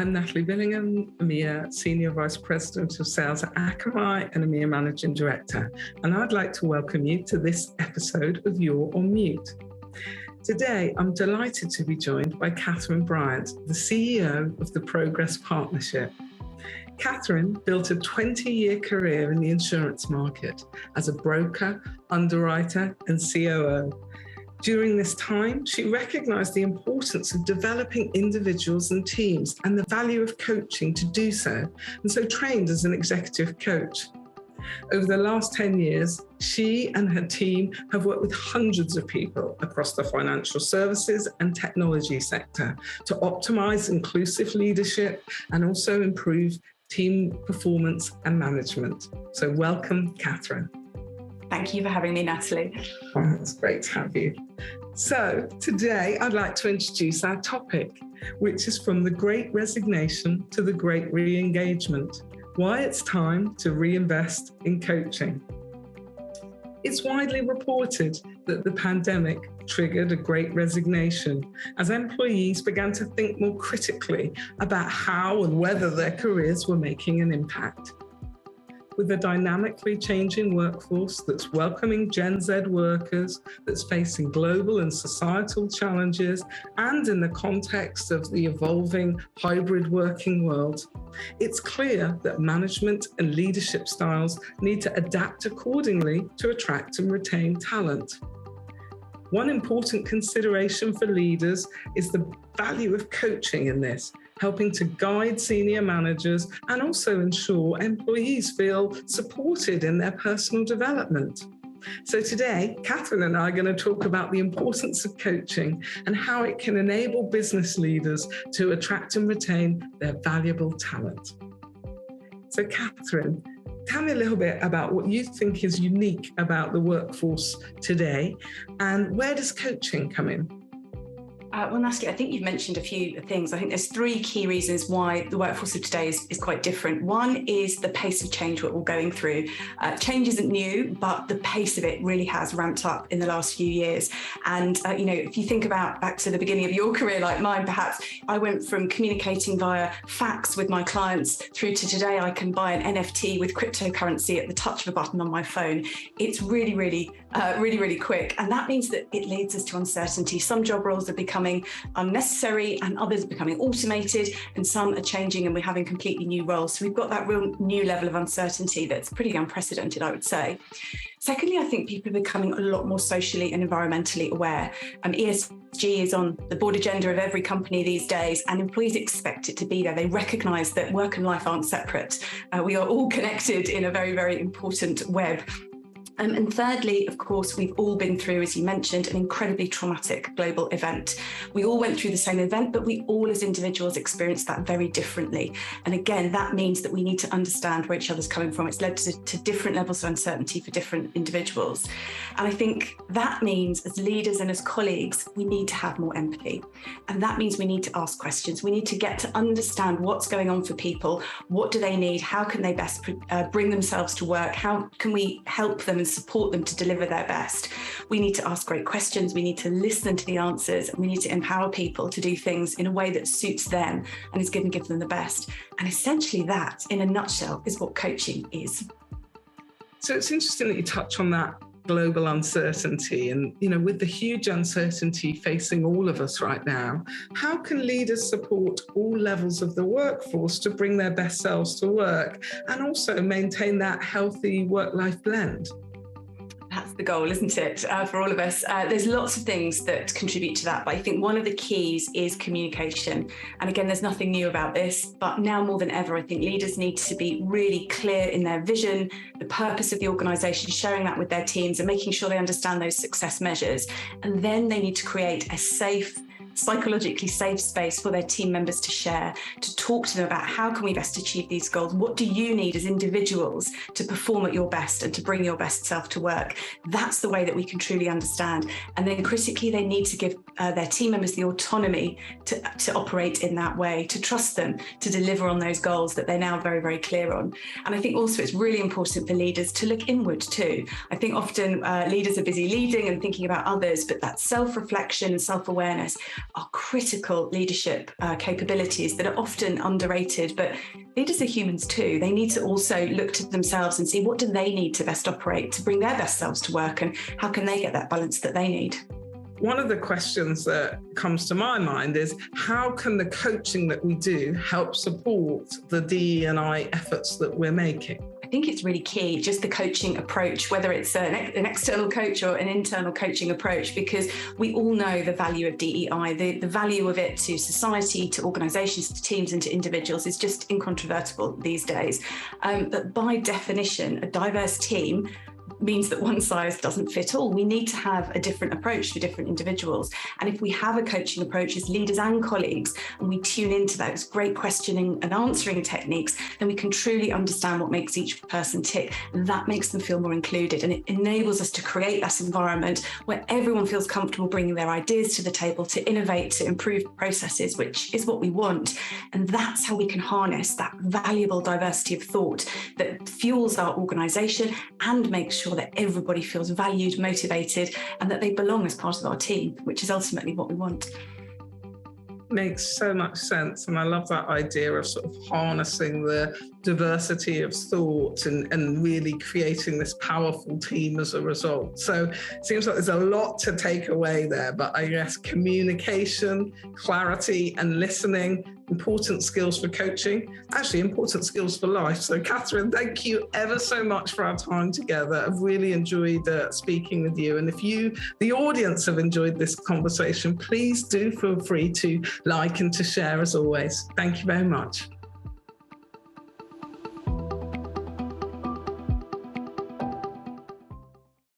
I'm Natalie Billingham, EMEA Senior Vice President of Sales at Akamai and EMEA Managing Director. And I'd like to welcome you to this episode of You're on Mute. Today, I'm delighted to be joined by Katherine Bryant, the CEO of the Progress Partnership. Katherine built a 20-year career in the insurance market as a broker, underwriter, and COO. During this time, she recognized the importance of developing individuals and teams and the value of coaching to do so, and so trained as an executive coach. Over the last 10 years, she and her team have worked with hundreds of people across the financial services and technology sector to optimize inclusive leadership and also improve team performance and management. So welcome, Katherine. Thank you for having me, Natalie. Oh, it's great to have you. So today I'd like to introduce our topic, which is from the Great Resignation to the Great Re-engagement, why it's time to reinvest in coaching. It's widely reported that the pandemic triggered a great resignation as employees began to think more critically about how and whether their careers were making an impact. With a dynamically changing workforce that's welcoming Gen Z workers, that's facing global and societal challenges, and in the context of the evolving hybrid working world, it's clear that management and leadership styles need to adapt accordingly to attract and retain talent. One important consideration for leaders is the value of coaching in this, helping to guide senior managers and also ensure employees feel supported in their personal development. So today, Katherine and I are going to talk about the importance of coaching and how it can enable business leaders to attract and retain their valuable talent. So Katherine, tell me a little bit about what you think is unique about the workforce today and where does coaching come in? Well, Natalie, I think you've mentioned a few things. I think there's three key reasons why the workforce of today is quite different. One is the pace of change we're all going through. Change isn't new, but the pace of it really has ramped up in the last few years. And, if you think about back to the beginning of your career, like mine, perhaps, I went from communicating via fax with my clients through to today, I can buy an NFT with cryptocurrency at the touch of a button on my phone. It's really quick. And that means that it leads us to uncertainty. Some job roles are becoming unnecessary and others are becoming automated and some are changing and we're having completely new roles. So we've got that real new level of uncertainty that's pretty unprecedented, I would say. Secondly, I think people are becoming a lot more socially and environmentally aware. ESG is on the board agenda of every company these days and employees expect it to be there. They recognise that work and life aren't separate. We are all connected in a very, very important web. And thirdly, of course, we've all been through, as you mentioned, an incredibly traumatic global event. We all went through the same event, but we all as individuals experienced that very differently. And again, that means that we need to understand where each other's coming from. It's led to different levels of uncertainty for different individuals. And I think that means as leaders and as colleagues, we need to have more empathy. And that means we need to ask questions. We need to get to understand what's going on for people. What do they need? How can they best bring themselves to work? How can we help them and support them to deliver their best? We need to ask great questions. We need to listen to the answers and we need to empower people to do things in a way that suits them and is going to give them the best. And essentially that, in a nutshell, is what coaching is. So it's interesting that you touch on that global uncertainty and, with the huge uncertainty facing all of us right now, how can leaders support all levels of the workforce to bring their best selves to work and also maintain that healthy work-life blend? That's the goal, isn't it, for all of us? There's lots of things that contribute to that, but I think one of the keys is communication. And again, there's nothing new about this, but now more than ever, I think leaders need to be really clear in their vision, the purpose of the organisation, sharing that with their teams and making sure they understand those success measures. And then they need to create a safe, psychologically safe space for their team members to share, to talk to them about how can we best achieve these goals? What do you need as individuals to perform at your best and to bring your best self to work? That's the way that we can truly understand. And then critically, they need to give their team members the autonomy to operate in that way, to trust them, to deliver on those goals that they're now very, very clear on. And I think also it's really important for leaders to look inward too. I think often leaders are busy leading and thinking about others, but that self-reflection and self-awareness are critical leadership capabilities that are often underrated, but leaders are humans too. They need to also look to themselves and see what do they need to best operate to bring their best selves to work, and how can they get that balance that they need. One of the questions that comes to my mind is, how can the coaching that we do help support the DE&I efforts that we're making? I think it's really key, just the coaching approach, whether it's an external coach or an internal coaching approach, because we all know the value of DEI, the value of it to society, to organisations, to teams and to individuals is just incontrovertible these days. But by definition, a diverse team means that one size doesn't fit all. We need to have a different approach for different individuals. And if we have a coaching approach as leaders and colleagues, and we tune into those great questioning and answering techniques, then we can truly understand what makes each person tick. And that makes them feel more included. And it enables us to create that environment where everyone feels comfortable bringing their ideas to the table, to innovate, to improve processes, which is what we want. And that's how we can harness that valuable diversity of thought that fuels our organisation and makes sure that everybody feels valued, motivated, and that they belong as part of our team, which is ultimately what we want. Makes so much sense. And I love that idea of sort of harnessing the diversity of thought and really creating this powerful team as a result. So it seems like there's a lot to take away there, but I guess communication, clarity and listening, important skills for coaching, actually important skills for life. So Katherine, thank you ever so much for our time together. I've really enjoyed speaking with you. And if you, the audience, have enjoyed this conversation, please do feel free to like and to share as always. Thank you very much.